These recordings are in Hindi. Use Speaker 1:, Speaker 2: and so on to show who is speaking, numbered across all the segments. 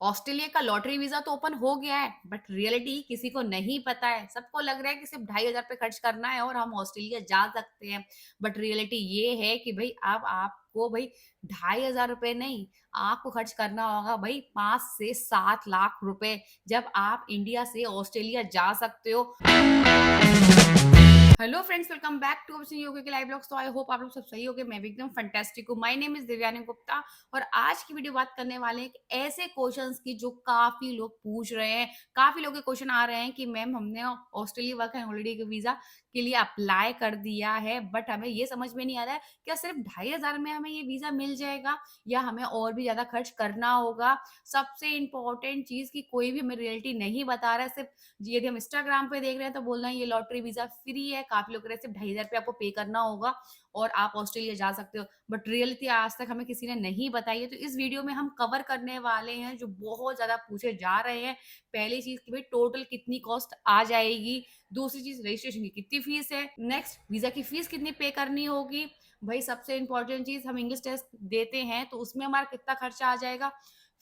Speaker 1: ऑस्ट्रेलिया का लॉटरी वीज़ा तो ओपन हो गया है, बट रियलिटी किसी को नहीं पता है। सबको लग रहा है कि सिर्फ़ ₹2500 खर्च करना है और हम ऑस्ट्रेलिया जा सकते हैं। बट रियलिटी ये है कि भई अब आपको भई ₹2500 नहीं, आपको खर्च करना होगा भई 5 से 7 लाख रुपए, जब आप इंडिया से ऑस्ट्रेलिया जा सकते हो। Hello friends, welcome back to our yoga के लाइव ब्लॉग्स। तो आई होप आप लोग सब सही होगे। मैं भी एकदम फैंटास्टिक हूँ। My name is Divyani Gupta और आज की वीडियो बात करने वाले हैं कि ऐसे क्वेश्चंस की जो काफी लोग पूछ रहे हैं। काफी लोग के क्वेश्चन आ रहे हैं कि मैम हमने ऑस्ट्रेलिया वर्क एंड हॉलिडे के वीजा के लिए अप्लाई कर दिया है, बट हमें ये समझ में नहीं आ रहा है क्या सिर्फ 2500 में हमें ये वीजा मिल जाएगा या हमें और भी ज्यादा खर्च करना होगा। सबसे इंपॉर्टेंट चीज की कोई भी हमें रियलिटी नहीं बता रहा है। सिर्फ जी, यदि हम इंस्टाग्राम पे देख रहे हैं तो बोल रहे हैं ये लॉटरी वीज़ा फ्री है, काफ़ी लोग कह रहे हैं सिर्फ ₹2500 आपको पे करना होगा और आप ऑस्ट्रेलिया जा सकते हो। बट रियलिटी आज तक हमें किसी ने नहीं बताई है, तो इस वीडियो में हम कवर करने वाले हैं जो बहुत ज़्यादा पूछे जा रहे हैं। पहली चीज़ कि भई टोटल कितनी कॉस्ट आ जाएगी? दूसरी चीज़ रजिस्ट्रेशन की कितनी फीस है? नेक्स्ट वीज़ा की फीस कितनी पे करनी होगी? भई सबसे इम्पोर्टेंट चीज़ हम इंग्लिश टेस्ट देते हैं तो उसमें हमारा कितना खर्चा आ जाएगा?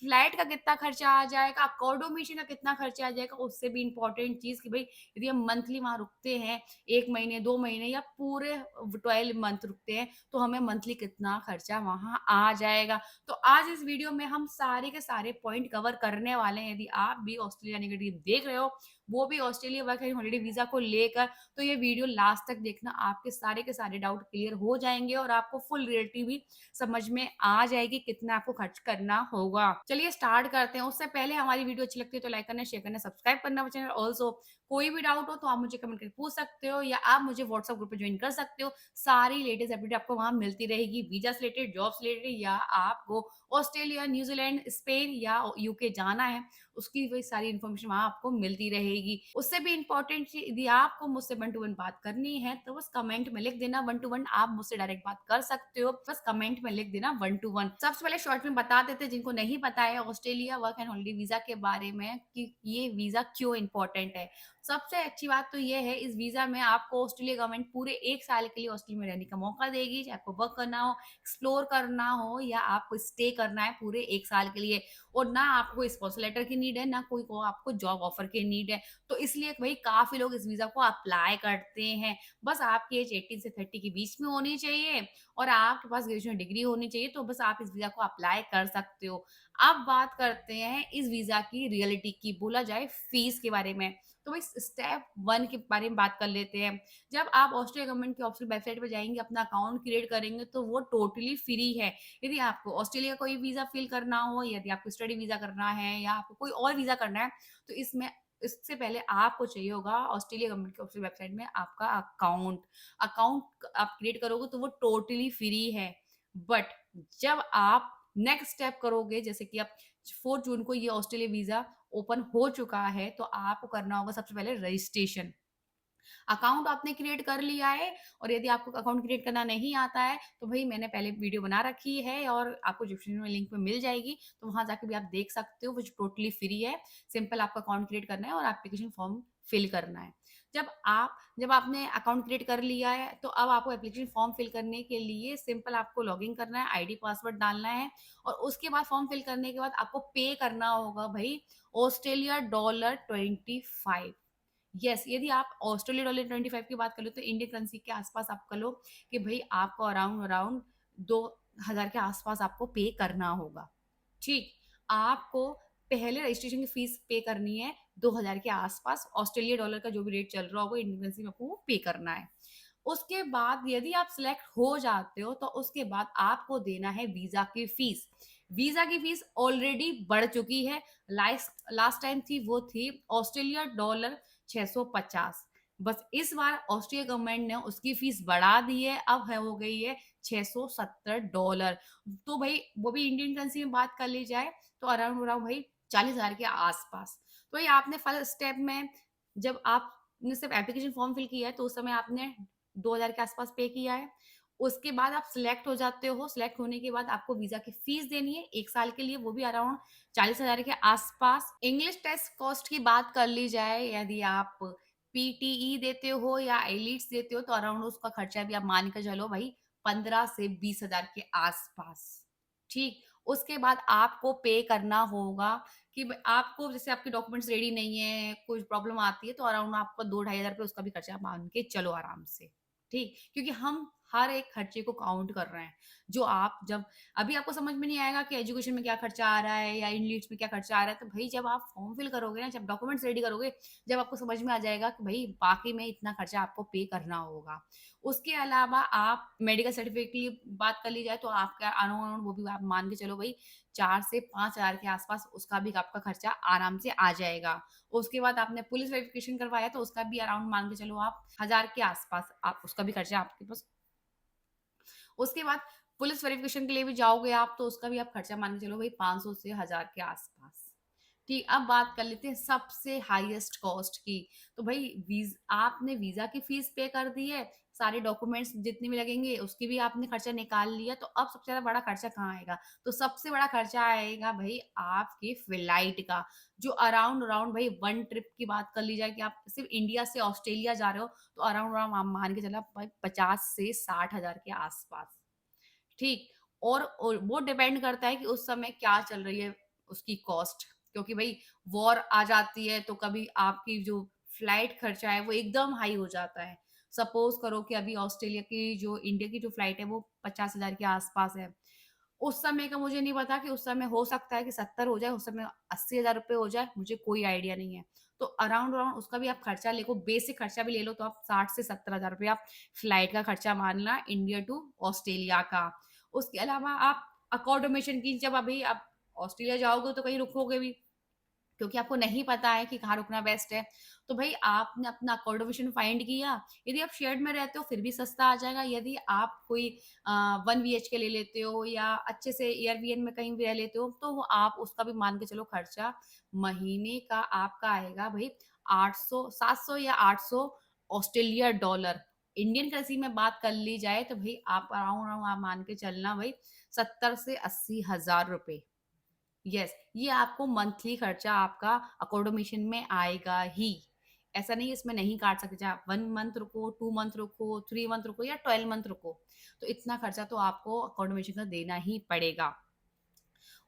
Speaker 1: फ्लाइट का कितना खर्चा आ जाएगा, अकोमोडेशन का कितना खर्चा आ जाएगा, उससे भी इम्पोर्टेंट चीज़ कि भई यदि हम मंथली वहाँ रुकते हैं, 1 महीने, 2 महीने या पूरे 12 मंथ रुकते हैं, तो हमें मंथली कितना खर्चा वहाँ आ जाएगा। तो आज इस वीडियो में हम सारे के सारे पॉइंट कवर करने वाले हैं। यदि आप भी ऑस्ट्रेलिया जाने की ड्रीम देख रहे हो, वो भी Australia work and holiday visa को लेकर, तो ये वीडियो लास्ट तक देखना, आपके सारे के सारे डाउट क्लियर हो जाएँगे और आपको फुल रियलिटी भी समझ में आ जाएगी कितना आपको खर्च करना होगा। चलिए स्टार्ट करते हैं। उससे पहले हमारी वीडियो अच्छी लगती है तो लाइक करना, शेयर करना, सब्सक्राइब करना चैनल। ऑल्सो कोई भी डाउट हो तो आप मुझे कमेंट करके पूछ सकते हो या आप मुझे व्हाट्सएप ग्रुप पे ज्वाइन कर सकते हो। सारी लेटेस्ट अपडेट आपको वहाँ मिलती रहेगी। वीज़ा से रिलेटेड, जॉब से रिलेटेड या आपको ऑस्ट्रेलिया, न्यूज़ीलैंड, स्पेन या यूके जाना है, उसकी वही सारी इन्फॉर्मेशन वहाँ आपको मिलती रहेगी। उससे भी इम्पोर्टेंट चीज़, यदि आपको मुझसे वन टू वन बात करनी है तो बस कमेंट में लिख देना वन टू वन। आप मुझसे डायरेक्ट बात कर सकते हो, बस कमेंट में लिख देना वन टू वन। सबसे पहले शॉर्ट में बता देते हैं जिनको नहीं पता है Australia work and holiday visa के बारे में कि ये वीजा क्यों इंपॉर्टेंट है। सबसे अच्छी बात तो ये है, इस वीजा में आपको ऑस्ट्रेलिया गवर्नमेंट पूरे 1 साल के लिए ऑस्ट्रेलिया में रहने का मौका देगी, चाहे आपको वर्क करना हो, एक्सप्लोर करना हो या आपको स्टे करना है पूरे 1 साल के लिए। और ना आपको कोई स्पॉन्सर लेटर की नीड है, ना कोई को आपको जॉब ऑफर की नीड है। तो इसलिए भई काफ़ी लोग इस वीज़ा को अप्लाई करते हैं। बस आपकी एज 18 से 30 के बीच में होनी चाहिए और आपके पास ग्रेजुएशन डिग्री होनी चाहिए, तो बस आप इस वीज़ा को अप्लाई कर सकते हो। अब बात करते हैं इस वीज़ा की रियलिटी की, बोला जाए फीस के बारे में। तो भई स्टेप 1 के बारे में बात कर लेते हैं। जब आप ऑस्ट्रेलिया गवर्नमेंट की ऑफिशियल वेबसाइट पे जाएँगे, अपना अकाउंट क्रिएट करेंगे, तो वो टोटली फ्री है। यदि आपको ऑस्ट्रेलिया का कोई वीज़ा फिल करना हो, यदि आपको स्टडी वीज़ा करना है या आपको कोई और वीज़ा करना है, तो इसमें इससे पहले आपको चाहिए होगा ऑस्ट्रेलिया गवर्नमेंट की ऑफिशियल वेबसाइट में आपका अकाउंट। अकाउंट आप क्रिएट करोगे तो वो टोटली फ्री है। बट जब आप नेक्स्ट स्टेप करोगे, जैसे कि आप 4 जून को ये ऑस्ट्रेलिया वीज़ा ओपन हो चुका है, तो आपको करना होगा सबसे पहले रजिस्ट्रेशन। अकाउंट आपने क्रिएट कर लिया है और यदि आपको अकाउंट क्रिएट करना नहीं आता है तो भई मैंने पहले वीडियो बना रखी है और आपको डिस्क्रिप्शन में लिंक में मिल जाएगी, तो वहाँ जाके भी आप देख सकते हो, वो जो टोटली फ्री है। सिंपल आपका अकाउंट क्रिएट करना है और एप्लीकेशन फॉर्म फिल करना है। जब आपने अकाउंट क्रिएट कर लिया है तो अब आपको एप्लीकेशन फॉर्म फिल करने के लिए सिंपल आपको लॉगिन करना है, आईडी पासवर्ड डालना है और उसके बाद फॉर्म फिल करने के बाद आपको पे करना होगा भई ऑस्ट्रेलिया डॉलर 25। यस, यदि आप ऑस्ट्रेलिया डॉलर 25 की बात कर लो तो इंडियन करेंसी के आसपास आप कर लो कि भई आपको अराउंड अराउंड 2000 के आसपास आपको पे करना होगा। ठीक, आपको पहले रजिस्ट्रेशन की फीस पे करनी है 2000 के आसपास, ऑस्ट्रेलिया डॉलर का जो भी रेट चल रहा होगा इंडियन करेंसी में आपको वो पे करना है। उसके बाद यदि आप सिलेक्ट हो जाते हो तो उसके बाद आपको देना है वीज़ा की फीस। वीज़ा की फीस ऑलरेडी बढ़ चुकी है। लास्ट टाइम थी वो थी ऑस्ट्रेलिया डॉलर 650। बस इस बार ऑस्ट्रेलिया गवर्नमेंट ने उसकी फीस बढ़ा दी है, अब है हो गई है $670। तो भई वो भी इंडियन करेंसी में बात कर ली जाए तो अराउंड अराउंड भई 40,000 के आस-पास। तो ये आपने फर्स्ट स्टेप में, जब आपने सिर्फ एप्लीकेशन फॉर्म फिल किया है तो उस समय आपने 2000 के आस-पास पे किया है। उसके बाद आप सिलेक्ट हो जाते हो, सिलेक्ट होने के बाद आपको वीज़ा की फीस देनी है 1 साल के लिए, वो भी अराउंड 40,000 के आस-पास। इंग्लिश टेस्ट कॉस्ट की बात कर ली जाए, यदि आप पीटीई देते हो या आइलेट्स देते हो तो अराउंड उसका खर्चा भी आप मान के चलो भई 15 से 20,000 के आस-पास। ठीक, उसके बाद आपको पे करना होगा कि आपको जैसे आपके डॉक्यूमेंट्स रेडी नहीं है, कुछ प्रॉब्लम आती है तो अराउंड आपका 2 ढाई हज़ार रुपए उसका भी खर्चा मान के चलो आराम से, ठीक? क्योंकि हम हर एक खर्चे को काउंट कर रहे हैं। जो आप जब अभी आपको समझ में नहीं आएगा कि एजुकेशन में क्या खर्चा आ रहा है या इन लीड्स में क्या खर्चा आ रहा है, तो भई जब आप फॉर्म फिल करोगे ना, जब डॉक्यूमेंट्स रेडी करोगे, जब आपको समझ में आ जाएगा कि भई वाक़ई में इतना खर्चा आपको पे करना होगा। उसके अलावा आप मेडिकल सर्टिफ़िकेट की बात कर ली जाए तो आपका अराउंड वो भी आप मान के चलो भई 4 से 5,000 के आस-पास उसका भी आपका खर्चा आराम से आ जाएगा। उसके बाद आपने पुलिस वेरिफ़िकेशन करवाया तो उसका भी अराउंड मान के चलो आप 1,000 के आस-पास आप उसका भी खर्चा आपके पास। उसके बाद पुलिस वेरिफ़िकेशन के लिए भी जाओगे आप तो उसका भी आप खर्चा मान के चलो भई 500 से 1,000 के आस-पास। ठीक, अब बात कर लेते हैं सबसे हाईएस्ट कॉस्ट की। तो भई आपने वीज़ा की फ़ीस पे कर दी है, सारे डॉक्यूमेंट्स जितने भी लगेंगे उसकी भी आपने खर्चा निकाल लिया, तो अब सबसे ज़्यादा बड़ा खर्चा कहाँ आएगा? तो सबसे बड़ा खर्चा आएगा भई आपकी फ्लाइट का, जो अराउंड अराउंड भई 1 ट्रिप की बात कर ली जाए कि आप सिर्फ़ इंडिया से ऑस्ट्रेलिया जा रहे हो, तो अराउंड अराउंड आप मान के चलो भाई 50 से 60,000 के आस-पास। ठीक, और वो डिपेंड करता है कि उस समय क्या चल रही है उसकी कॉस्ट, क्योंकि भई वॉर आ जाती है तो कभी आपकी जो फ्लाइट खर्चा है वो एकदम हाई हो जाता है। सपोज़ करो कि अभी ऑस्ट्रेलिया की जो इंडिया की जो फ्लाइट है वो 50,000 के आस-पास है। उस समय का मुझे नहीं पता कि उस समय हो सकता है कि 70 हो जाए, उस समय 80,000 रुपए हो जाए, मुझे कोई आइडिया नहीं है। तो अराउंड अराउंड उसका भी आप खर्चा लेको बेसिक खर्चा भी ले लो तो आप 60 से 70,000 रुपए आप फ्लाइट का खर्चा मानना इंडिया टू ऑस्ट्रेलिया का। उसके अलावा आप अकोमोडेशन की जब अभी आप ऑस्ट्रेलिया जाओगे तो कहीं रुकोगे भी। क्योंकि आपको नहीं पता है कि कहाँ रुकना बेस्ट है। तो भई आपने अपना अकोमोडेशन फाइंड किया, यदि आप शेयर्ड में रहते हो फिर भी सस्ता आ जाएगा, यदि आप कोई 1 बीएचके ले लेते हो या अच्छे से एयरबीएन में कहीं भी रह लेते हो, तो वो आप उसका भी मान के चलो खर्चा महीने का आपका आएगा भई 800 700 या 800 ऑस्ट्रेलिया डॉलर। इंडियन करेंसी में बात कर ली जाए तो भई आप अराउंड अराउंड आप मान के चलना भई 70 से 80 हज़ार रुपए। यस, ये आपको मंथली खर्चा आपका अकोमोडेशन में आएगा ही। ऐसा नहीं है इसमें नहीं काट सकते, चाहे आप 1 मंथ रुको, 2 मंथ रुको, 3 मंथ रुको या 12 मंथ रुको, तो इतना खर्चा तो आपको अकोमोडेशन का देना ही पड़ेगा।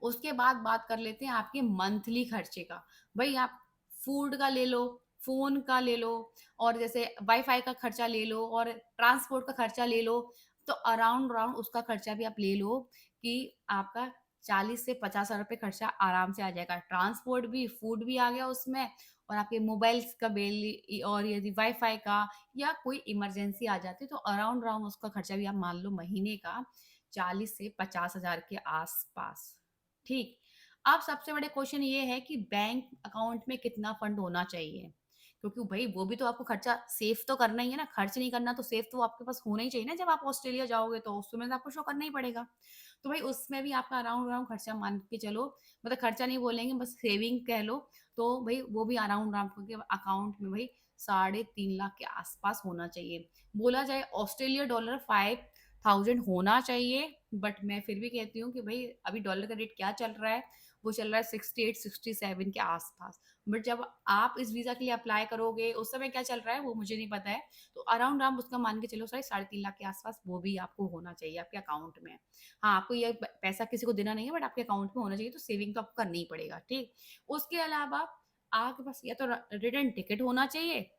Speaker 1: उसके बाद बात कर लेते हैं आपके मंथली खर्चे का। भई आप फूड का ले लो, फ़ोन का ले लो और जैसे वाई-फाई का खर्चा ले लो और ट्रांसपोर्ट का खर्चा ले लो, तो अराउंड अराउंड उसका खर्चा भी आप ले लो कि आपका 40 से 50,000 रुपए खर्चा आराम से आ जाएगा। ट्रांसपोर्ट भी, फूड भी आ गया उसमें और आपके मोबाइल्स का बिल और यदि वाई-फाई का या कोई इमरजेंसी आ जाती है, तो अराउंड अराउंड उसका खर्चा भी आप मान लो महीने का 40 से 50,000 के आस-पास। ठीक। अब सबसे बड़े क्वेश्चन ये है कि बैंक अकाउंट में कितना फंड होना चाहिए? क्योंकि भई वो भी तो आपको खर्चा सेव तो करना ही है ना, खर्च नहीं करना तो सेव तो आपके पास होना ही चाहिए ना जब आप ऑस्ट्रेलिया जाओगे तो उसमें तो आपको शो करना ही पड़ेगा। तो भई उसमें भी आपका अराउंड अराउंड खर्चा मान के चलो, मतलब खर्चा नहीं बोलेंगे बस सेविंग कह लो, तो भई वो भी अराउंड आपके अकाउंट में भई साढ़े 3 लाख के आस-पास होना चाहिए। बोला जाए ऑस्ट्रेलिया डॉलर 5,000 होना चाहिए, बट मैं फिर भी कहती हूँ कि भई अभी डॉलर का रेट क्या चल रहा है, वो चल रहा है 68-67 के आस-पास। बट जब आप इस वीज़ा के लिए अप्लाई करोगे, उस समय क्या चल रहा है वो मुझे नहीं पता है। तो अराउंड आप उसका मान के चलो साढ़े 3 लाख के आस-पास वो भी आपको होना चाहिए आपके अकाउंट में। हाँ, आपको ये प पैसा किसी को देना नहीं है बट आपके अकाउंट में होना चाहिए, तो सेविंग तो आपको करनी ही पड़ेगा, ठीक? उसके अलावा आपके पास या तो रिटर्न टिकट होना चाहिए,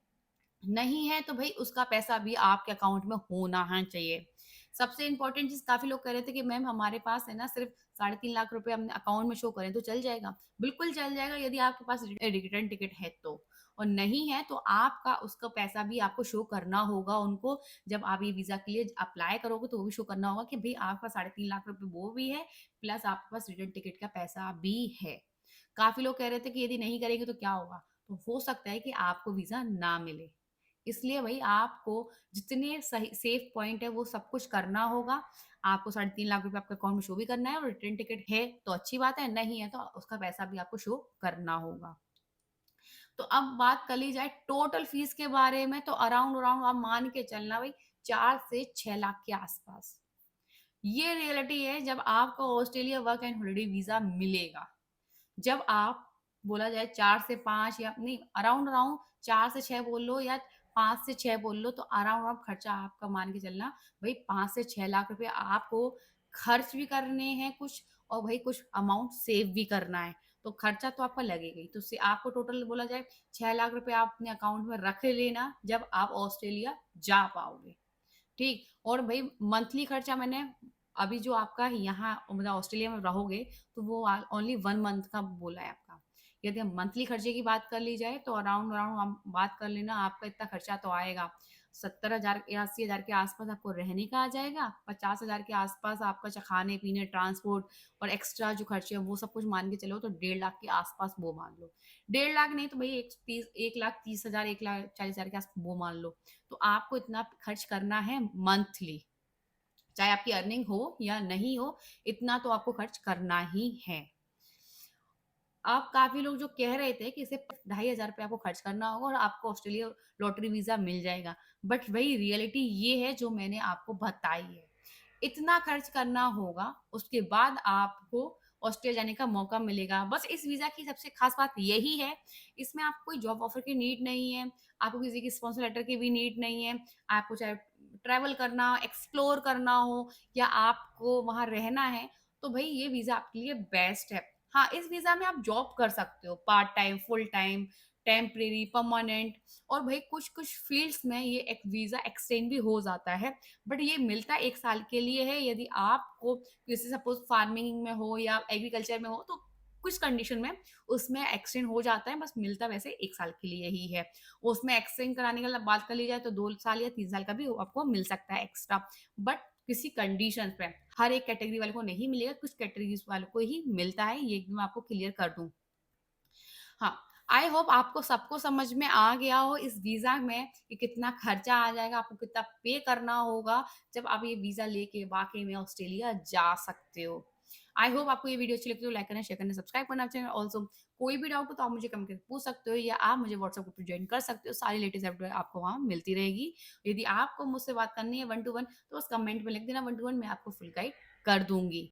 Speaker 1: नहीं है तो भई उसका पैसा भी आपके अकाउंट में होना हाँ चाहिए। सबसे इम्पोर्टेंट चीज़, काफ़ी लोग कह रहे थे कि मैम हमारे पास है ना सिर्फ़ साढ़े 3 लाख रुपए हमने अकाउंट में शो करें तो चल जाएगा। बिल्कुल चल जाएगा यदि आपके पास रिटर्न टिकट है तो। और नहीं है तो आपका उसका पैसा भी आपको शो करना होगा उनको, जब आप ये वीज़ा के लिए अप्लाई करोगे तो वो भी शो करना होगा कि भई आपके पास साढ़े 3 लाख रुपए वो भी है, प्लस आपके पास रिटर्न टिकट का पैसा भी है। काफ़ी लोग कह रहे थे कि यदि नहीं करेंगे तो क्या होगा? तो हो सकता है कि आपको वीज़ा ना मिले। इसलिए भई आपको जितने सही सेफ पॉइंट है वो सब कुछ करना होगा। आपको साढ़े 3 लाख रुपए आपके अकाउंट में शो भी करना है और रिटर्न टिकट है तो अच्छी बात है, नहीं है तो उसका पैसा भी आपको शो करना होगा। तो अब बात कर ली जाए टोटल फीस के बारे में, तो अराउंड अराउंड आप मान के चलना भई 4 से 6 लाख के आस-पास। ये रियलिटी है जब आपको Australia work and holiday visa मिलेगा। जब आप बोला जाए 4 से 5 या नहीं अराउंड अराउंड 4 से 6 बोल लो या 5 से 6 बोल लो, तो अराउंड अराउंड खर्चा आपका मान के चलना भई 5 से 6 लाख रुपए आपको खर्च भी करने हैं कुछ और भई कुछ अमाउंट सेव भी करना है। तो खर्चा तो आपका लगेगा ही। तो उससे आपको टोटल बोला जाए 6 लाख रुपए आप अपने अकाउंट में रख लेना जब आप ऑस्ट्रेलिया जा पाओगे। ठीक। और भाई मंथली खर्चा मैंने अभी जो आपका यहाँ मतलब ऑस्ट्रेलिया में रहोगे तो वो ओनली 1 मंथ का बोला है आपका। यदि हम मंथली खर्चे की बात कर ली जाए तो अराउंड अराउंड हम बात कर लेना, आपका इतना खर्चा तो आएगा 70,000 या 80,000 के आसपास आपको रहने का आ जाएगा, 50,000 के आसपास आपका खाने पीने ट्रांसपोर्ट और एक्स्ट्रा जो खर्चे हैं वो सब कुछ मान के चलो तो 1.5 लाख के आसपास वो मान लो। 1.5 लाख नहीं तो भाई 1,30,000 1,40,000 के आस वो मान लो। तो आपको इतना खर्च करना है मंथली, चाहे आपकी अर्निंग हो या नहीं हो, इतना तो आपको खर्च करना ही है। अब काफ़ी लोग जो कह रहे थे कि इसे 2,500 रुपए आपको खर्च करना होगा और आपको ऑस्ट्रेलिया लॉटरी वीज़ा मिल जाएगा। बट वही रियलिटी ये है जो मैंने आपको बताई है। इतना खर्च करना होगा, उसके बाद आपको ऑस्ट्रेलिया जाने का मौका मिलेगा। बस इस वीज़ा की सबसे ख़ास बात यही है, इसमें आपको कोई जॉब ऑफ़र की नीड नहीं है, आपको किसी की स्पॉन्सर लेटर की भी नीड नहीं है। आपको चाहे ट्रैवल करना, एक्सप्लोर करना हो या आपको वहाँ रहना है, तो भई ये वीज़ा आपके लिए बेस्ट है। हाँ, इस वीज़ा में आप जॉब कर सकते हो, part time, full time, temporary, permanent और भई कुछ-कुछ फ़ील्ड्स में ये एक वीज़ा एक्सटेंड भी हो जाता है। बट ये मिलता 1 साल के लिए है। यदि आपको जैसे सपोज़ फार्मिंग में हो या एग्रीकल्चर में हो तो कुछ कंडीशन में उसमें एक्सटेंड हो जाता है, बस मिलता वैसे 1 साल के लिए ही है। उसमें एक्सटेंड कराने की बात कर ली जाए तो 2 साल या 3 साल का भी आपको मिल सकता है एक्स्ट्रा। बट किसी कंडीशंस पे, हर एक कैटेगरी वाले को नहीं मिलेगा, कुछ कैटेगरीज़ वालों को ही मिलता है, ये एकदम आपको क्लियर कर दूँ। हाँ, आई होप आपको सबको समझ में आ गया हो इस वीज़ा में कि कितना खर्चा आ जाएगा, आपको कितना पे करना होगा, जब आप ये वीज़ा लेके वाक़ई में ऑस्ट्रेलिया जा सकते हो। आई होप आपको ये वीडियो अच्छी लगी हो, लाइक करना, शेयर करना, सब्सक्राइब करना चैनल ऑल्सो। कोई भी डाउट हो तो आप मुझे कमेंट करके पूछ सकते हो या आप मुझे व्हाट्सएप ग्रुप पे जॉइन कर सकते हो, सारी लेटेस्ट अपडेट आपको वहाँ मिलती रहेगी। यदि आपको मुझसे बात करनी है वन टू वन तो बस कमेंट में लिख देना वन टू वन, मैं आपको फुल गाइड कर दूँगी।